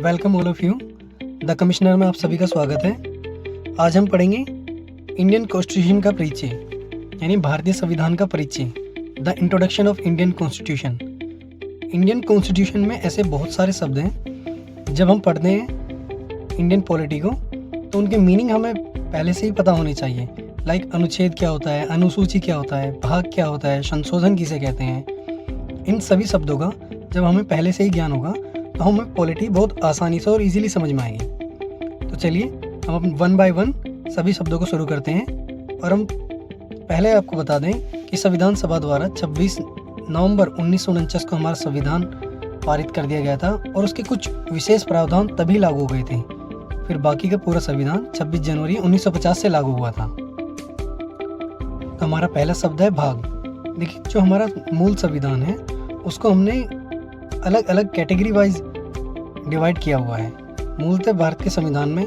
Welcome all of you. The commissioner में आप सभी का स्वागत है। आज हम पढ़ेंगे इंडियन कॉन्स्टिट्यूशन का परिचय, यानी भारतीय संविधान का परिचय, the introduction of Indian constitution. Indian constitution में ऐसे बहुत सारे शब्द हैं, जब हम पढ़ते हैं इंडियन पॉलिटी को तो उनके मीनिंग हमें पहले से ही पता होनी चाहिए। लाइक अनुच्छेद क्या होता है, अनुसूची क्या होता है, भाग क्या होता है, संशोधन किसे कहते हैं। इन सभी शब्दों का जब हमें पहले से ही ज्ञान होगा तो हमें पॉलिटी बहुत आसानी से और इजीली समझ में आएगी। तो चलिए हम वन बाय वन सभी शब्दों को शुरू करते हैं। और हम पहले आपको बता दें कि संविधान सभा द्वारा 26 नवंबर 1949 को हमारा संविधान पारित कर दिया गया था और उसके कुछ विशेष प्रावधान तभी लागू हो गए थे। फिर बाकी का पूरा संविधान 26 जनवरी 1950 से लागू हुआ था। तो हमारा पहला शब्द है भाग। देखिए, जो हमारा मूल संविधान है उसको हमने अलग अलग कैटेगरी वाइज डिवाइड किया हुआ है। मूलतः भारत के संविधान में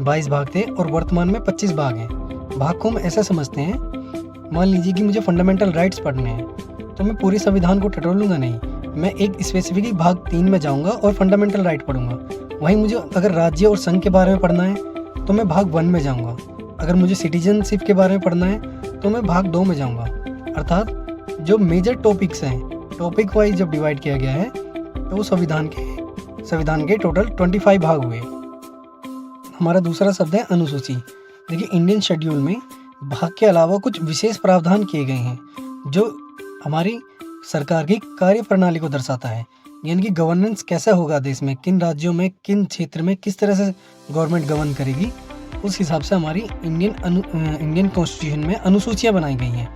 22 भाग थे और वर्तमान में 25 भाग हैं। भाग को हम ऐसा समझते हैं, मान लीजिए कि मुझे फंडामेंटल राइट्स पढ़ने हैं तो मैं पूरे संविधान को टटोलूंगा नहीं, मैं एक स्पेसिफिक भाग 3 में जाऊंगा और फंडामेंटल राइट पढ़ूंगा। वहीं मुझे अगर राज्य और संघ के बारे में पढ़ना है तो मैं भाग 1 में जाऊंगा। अगर मुझे सिटीजनशिप के बारे में पढ़ना है तो मैं भाग 2 में जाऊंगा। अर्थात जो मेजर टॉपिक्स हैं, टॉपिक वाइज जब डिवाइड किया गया है तो वो संविधान के टोटल 25 भाग हुए। हमारा दूसरा शब्द है अनुसूची। देखिए, इंडियन शेड्यूल में भाग के अलावा कुछ विशेष प्रावधान किए गए हैं जो हमारी सरकार की कार्य प्रणाली को दर्शाता है, यानी कि गवर्नेंस कैसा होगा देश में, किन राज्यों में, किन क्षेत्र में किस तरह से गवर्नमेंट गवर्न करेगी, उस हिसाब से हमारी इंडियन कॉन्स्टिट्यूशन में अनुसूचियाँ बनाई गई हैं।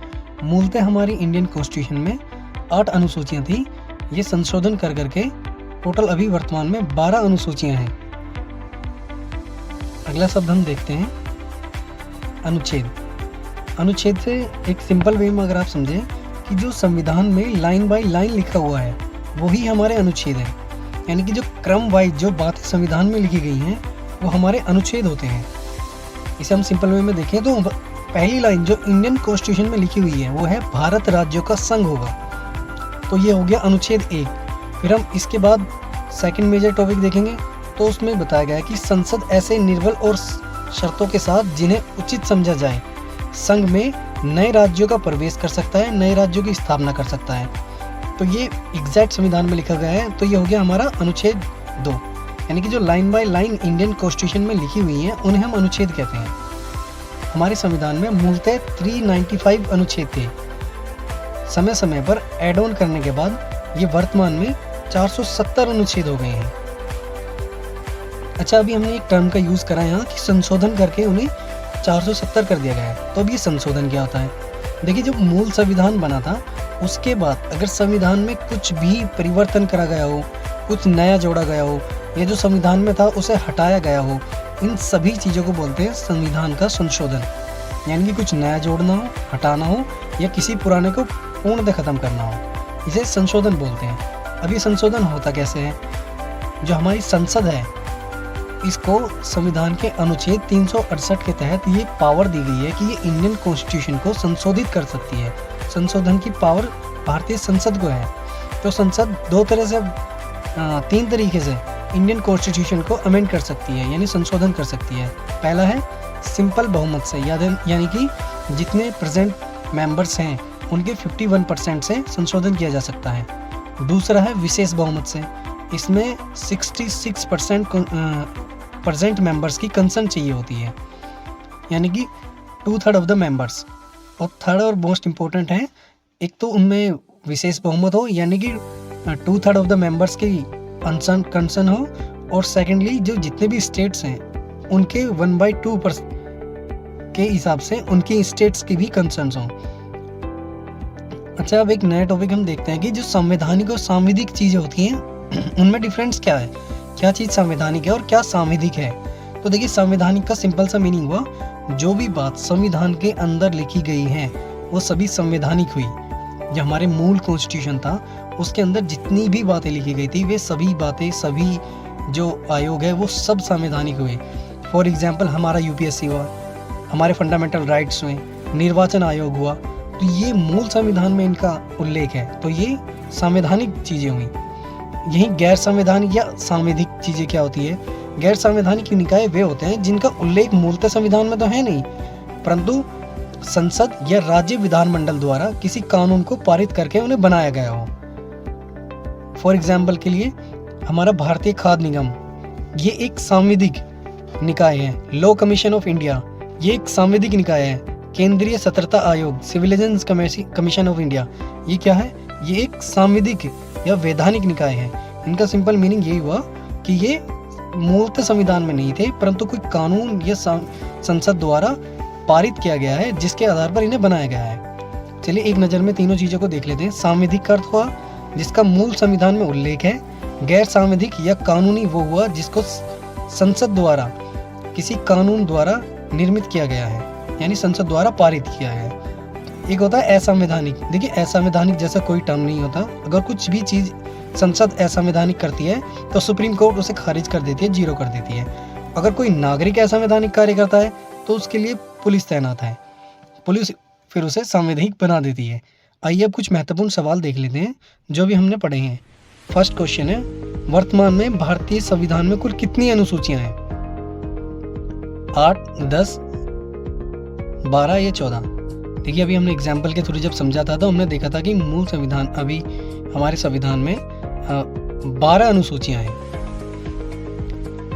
मूलतः हमारी इंडियन कॉन्स्टिट्यूशन में 8 अनुसूचियाँ थी। ये संशोधन कर करके टोटल अभी वर्तमान में 12 अनुसूचियां हैं। अगला शब्द हम देखते हैं अनुच्छेद। अनुच्छेद से एक सिंपल वे में अगर आप समझें कि जो संविधान में लाइन बाय लाइन लिखा हुआ है वही हमारे अनुच्छेद है, यानी कि जो क्रम वाइज जो बातें संविधान में लिखी गई हैं वो हमारे अनुच्छेद होते हैं। इसे हम सिंपल वे में देखें तो पहली लाइन जो इंडियन कॉन्स्टिट्यूशन में लिखी हुई है वो है भारत राज्यों का संघ होगा, तो ये हो गया अनुच्छेद 1। फिर हम इसके बाद सेकंड मेजर टॉपिक देखेंगे तो उसमें बताया गया है कि संसद ऐसे निर्बल और शर्तों के साथ जिन्हें उचित समझा जाए संघ में नए राज्यों का प्रवेश कर सकता है, नए राज्यों की स्थापना कर सकता है। तो ये एग्जैक्ट संविधान में लिखा गया है। तो ये हो गया हमारा अनुच्छेद 2, यानी कि जो line by line Indian constitution में लिखी हुई हैं उन्हें हम अनुच्छेद कहते हैं। हमारे संविधान में मूलतः 395 अनुच्छेद थे। समय समय पर एड ऑन करने के बाद ये वर्तमान में 470 अनुच्छेद हो गए हैं। अच्छा, अभी हमने एक टर्म का यूज़ करा यहाँ कि संशोधन करके उन्हें 470 कर दिया गया है। तो अब ये संशोधन क्या होता है? देखिए, जब मूल संविधान बना था उसके बाद अगर संविधान में कुछ भी परिवर्तन करा गया हो, कुछ नया जोड़ा गया हो या जो संविधान में था उसे हटाया गया हो, इन सभी चीज़ों को बोलते हैं संविधान का संशोधन। यानी कि कुछ नया जोड़ना हो, हटाना हो या किसी पुराने को पूर्णतः खत्म करना हो, इसे संशोधन बोलते हैं। अब ये संशोधन होता कैसे है? जो हमारी संसद है इसको संविधान के अनुच्छेद 368 के तहत ये पावर दी गई है कि ये इंडियन कॉन्स्टिट्यूशन को संशोधित कर सकती है। संशोधन की पावर भारतीय संसद को है। तो संसद 3 तरीके से इंडियन कॉन्स्टिट्यूशन को अमेंड कर सकती है, यानी संशोधन कर सकती है। पहला है सिंपल बहुमत से, यानी कि जितने प्रेजेंट मेंबर्स हैं उनके 51% से संशोधन किया जा सकता है। दूसरा है विशेष बहुमत से, इसमें 66% प्रेजेंट मेंबर्स की कंसेंट चाहिए होती है, यानी कि 2/3 ऑफ द मेंबर्स। और थर्ड और मोस्ट इम्पोर्टेंट है, एक तो उनमें विशेष बहुमत हो यानी कि 2/3 ऑफ द मेंबर्स की कंसर्न हो, और सेकेंडली जो जितने भी स्टेट्स हैं उनके 1/2 के हिसाब से उनकी स्टेट्स की भी कंसर्न्स हों। अच्छा, अब एक नया टॉपिक हम देखते हैं कि जो संवैधानिक और सांविधिक चीज़ें होती हैं उनमें डिफरेंस क्या है, क्या चीज़ संवैधानिक है और क्या सांविधिक है। तो देखिए, संवैधानिक का सिंपल सा मीनिंग हुआ जो भी बात संविधान के अंदर लिखी गई है वो सभी संवैधानिक हुई। जो हमारे मूल कॉन्स्टिट्यूशन था उसके अंदर जितनी भी बातें लिखी गई थी वे सभी बातें, सभी जो आयोग है वो सब संवैधानिक हुए। फॉर एग्जाम्पल, हमारा यूपीएससी हुआ, हमारे फंडामेंटल राइट्स हुए, निर्वाचन आयोग हुआ, तो ये मूल संविधान में इनका उल्लेख है। तो ये संवैधानिक चीज़ें हुई। यही गैर संवैधानिक या सांविधिक चीजें क्या होती है? गैर संवैधानिक निकाय वे होते हैं जिनका उल्लेख मूलतः संविधान में तो है नहीं, परंतु संसद या राज्य विधानमंडल द्वारा किसी कानून को पारित करके उन्हें बनाया गया हो। फॉर एग्जाम्पल के लिए हमारा भारतीय खाद्य निगम, ये एक सांविधिक निकाय है। लॉ कमीशन ऑफ इंडिया, ये एक सांविधिक निकाय है। केंद्रीय सतर्कता आयोग, सिविलियंस कमीशन ऑफ इंडिया, ये क्या है? ये एक सांविधिक या वैधानिक निकाय है। इनका सिंपल मीनिंग यही हुआ कि ये मूलतः संविधान में नहीं थे, परंतु कोई कानून या संसद द्वारा पारित किया गया है जिसके आधार पर इन्हें बनाया गया है। चलिए एक नज़र में तीनों चीज़ों को देख लेते हैं। सांविधिक का अर्थ हुआ जिसका मूल संविधान में उल्लेख है। गैर सांविधिक या कानूनी वो हुआ जिसको संसद द्वारा किसी कानून द्वारा निर्मित किया गया है, यानी संसद द्वारा पारित किया है। एक होता है असंवैधानिक। देखिए असंवैधानिक जैसा कोई टर्म नहीं होता। अगर कुछ भी चीज़ संसद असंवैधानिक करती है तो सुप्रीम कोर्ट उसे खारिज कर देती है, जीरो कर देती है। अगर कोई नागरिक असंवैधानिक कार्य करता है तो उसके लिए पुलिस तैनात है, पुलिस फिर उसे संवैधानिक बना देती है। आइए अब कुछ महत्वपूर्ण सवाल देख लेते हैं जो भी हमने पढ़े हैं। फर्स्ट क्वेश्चन है, वर्तमान में भारतीय संविधान में कुल कितनी अनुसूचियां हैं? 8, 10, 12 या 14? देखिए अभी हमने एग्जाम्पल के थ्रू जब समझा था तो हमने देखा था कि मूल संविधान अभी हमारे संविधान में 12 अनुसूचियां हैं।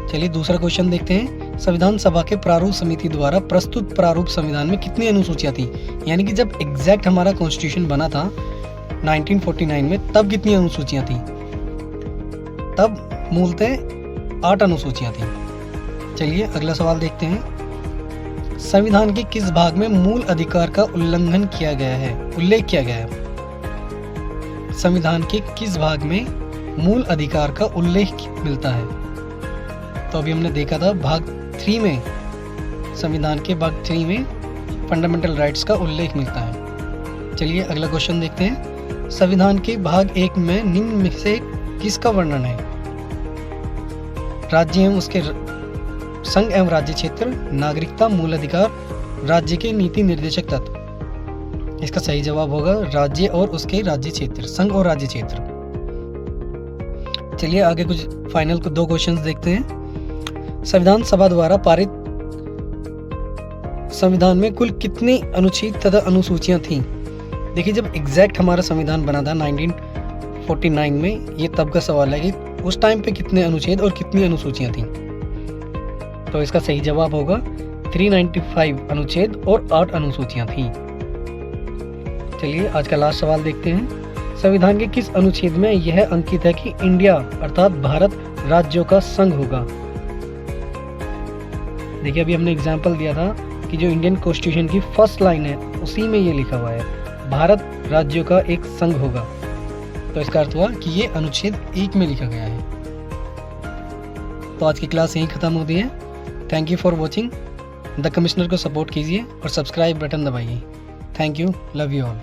चलिए दूसरा क्वेश्चन देखते हैं। संविधान सभा के प्रारूप समिति द्वारा प्रस्तुत प्रारूप संविधान में कितनी अनुसूचियां थी? यानी कि जब एग्जैक्ट हमारा कॉन्स्टिट्यूशन बना था 1949 में, तब कितनी अनुसूचियां थी? तब मूलतः 8 अनुसूचियां थी। चलिए अगला सवाल देखते हैं। संविधान के किस भाग में मूल अधिकार का उल्लंघन किया गया है, उल्लेख किया गया है? संविधान के किस भाग में मूल अधिकार का उल्लेख मिलता है? तो अभी हमने देखा था भाग 3 में, संविधान के भाग 3 में फंडामेंटल राइट्स का उल्लेख मिलता है। चलिए अगला क्वेश्चन देखते हैं। संविधान के भाग 1 में निम्न में से किसका वर्णन है? राज्य एवं उसके संघ एवं राज्य क्षेत्र, नागरिकता, मूल अधिकार, राज्य के नीति निर्देशक तत्व। इसका सही जवाब होगा राज्य और उसके राज्य क्षेत्र, संघ और राज्य क्षेत्र। चलिए आगे कुछ फाइनल 2 क्वेश्चंस देखते हैं। संविधान सभा द्वारा पारित संविधान में कुल कितनी अनुच्छेद तथा अनुसूचियां थीं? देखिए जब एग्जैक्ट हमारा संविधान बना था 1949 में, ये तब का सवाल है कि उस टाइम पे कितने अनुच्छेद और कितनी अनुसूचियां थीं। तो इसका सही जवाब होगा 395 अनुच्छेद और 8 अनुसूचियां थीं। चलिए आज का लास्ट सवाल देखते हैं। संविधान के किस अनुच्छेद में यह अंकित है कि इंडिया अर्थात भारत राज्यों का संघ होगा? देखिए अभी हमने एग्जाम्पल दिया था कि जो इंडियन कॉन्स्टिट्यूशन की फर्स्ट लाइन है उसी में ये लिखा हुआ है, भारत राज्यों का एक संघ होगा। तो इसका अर्थ हुआ कि ये अनुच्छेद 1 में लिखा गया है। तो आज की क्लास यहीं खत्म होती है। Thank you for watching. The commissioner को सपोर्ट कीजिए और सब्सक्राइब बटन दबाइए। Thank you, love you all.